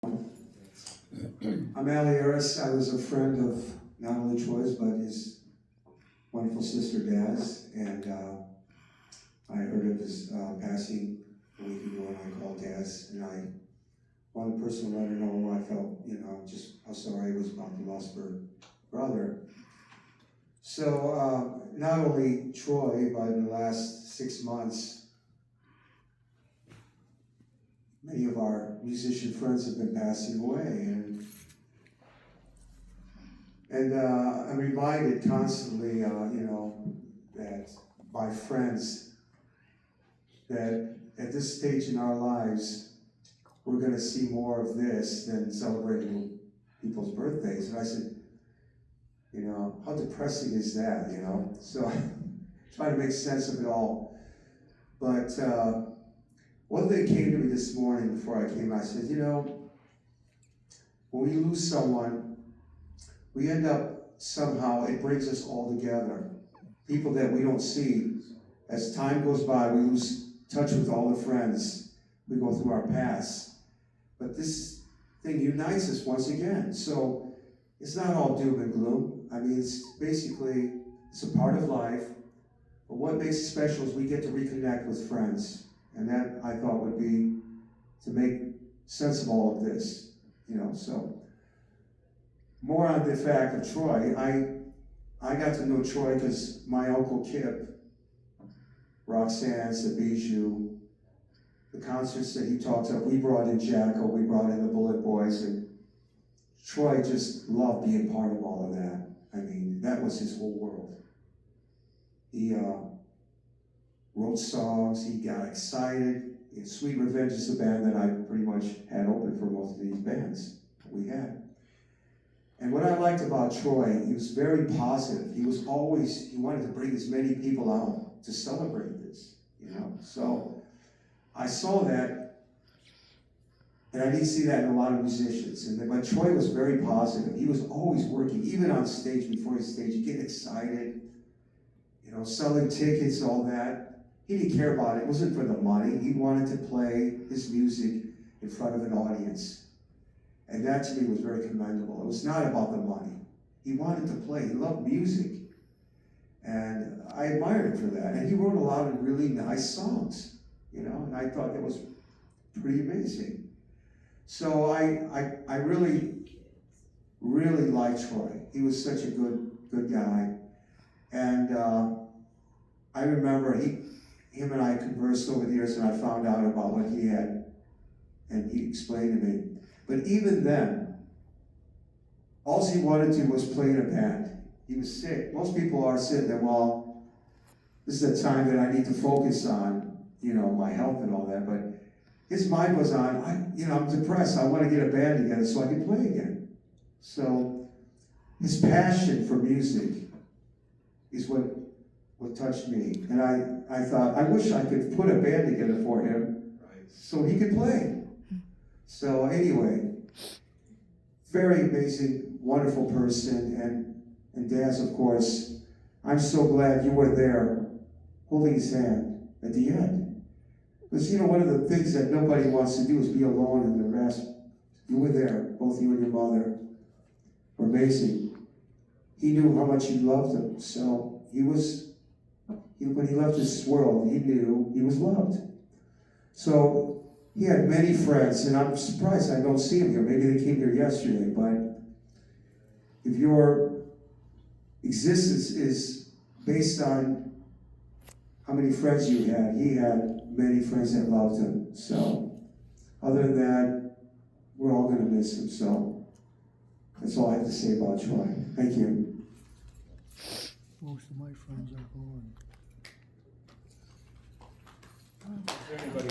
I'm Alli Aris. I was a friend of not only Troy's, but his wonderful sister Daz, and I heard of his passing a week ago, and I called Daz, and I wanted the person to let her know I felt, just how sorry I was about the loss of her brother. So not only Troy, but in the last 6 months, many of our musician friends have been passing away, and I'm reminded constantly, that by friends, that at this stage in our lives, we're going to see more of this than celebrating people's birthdays. And I said, how depressing is that, So try to make sense of it all. But one thing came to me this morning before I came. I said, when we lose someone, we end up somehow, it brings us all together. People that we don't see. As time goes by, we lose touch with all the friends. We go through our past. But this thing unites us once again. So it's not all doom and gloom. I mean, it's a part of life. But what makes it special is we get to reconnect with friends. And that, I thought, would be to make sense of all of this. So more on the fact of Troy. I got to know Troy because my Uncle Kip, Roxanne's, the Bijou, the concerts that he talked about, we brought in Jacko, we brought in the Bullet Boys, and Troy just loved being part of all of that. I mean, that was his whole world. He wrote songs, he got excited. Sweet Revenge is the band that I pretty much had open for most of these bands that we had. And what I liked about Troy, he was very positive. He wanted to bring as many people out to celebrate this, So I saw that, and I didn't see that in a lot of musicians. But Troy was very positive. He was always working, even on stage, before his stage, he'd get excited, selling tickets, all that. He didn't care about it. It wasn't for the money. He wanted to play his music in front of an audience. And that to me was very commendable. It was not about the money. He wanted to play. He loved music. And I admired him for that. And he wrote a lot of really nice songs, and I thought that was pretty amazing. So I really, really liked Troy. He was such a good guy. And I remember him and I conversed over the years, and I found out about what he had, and he explained to me. But even then, all he wanted to was play in a band. He was sick. Most people are sitting there, well, this is a time that I need to focus on, my health and all that. But his mind was on, I'm depressed. I want to get a band together so I can play again. So his passion for music is what touched me. And I thought, I wish I could put a band together for him so he could play. So anyway, very amazing, wonderful person, and Daz, of course. I'm so glad you were there holding his hand at the end. Because one of the things that nobody wants to do is be alone in the rest. You were there, both you and your mother were amazing. He knew how much you loved him, so when he left this world, he knew he was loved. So he had many friends, and I'm surprised I don't see him here. Maybe they came here yesterday, but if your existence is based on how many friends you had, he had many friends that loved him. So other than that, we're all going to miss him. So that's all I have to say about Troy. Thank you. Most of my friends are gone. Is there anybody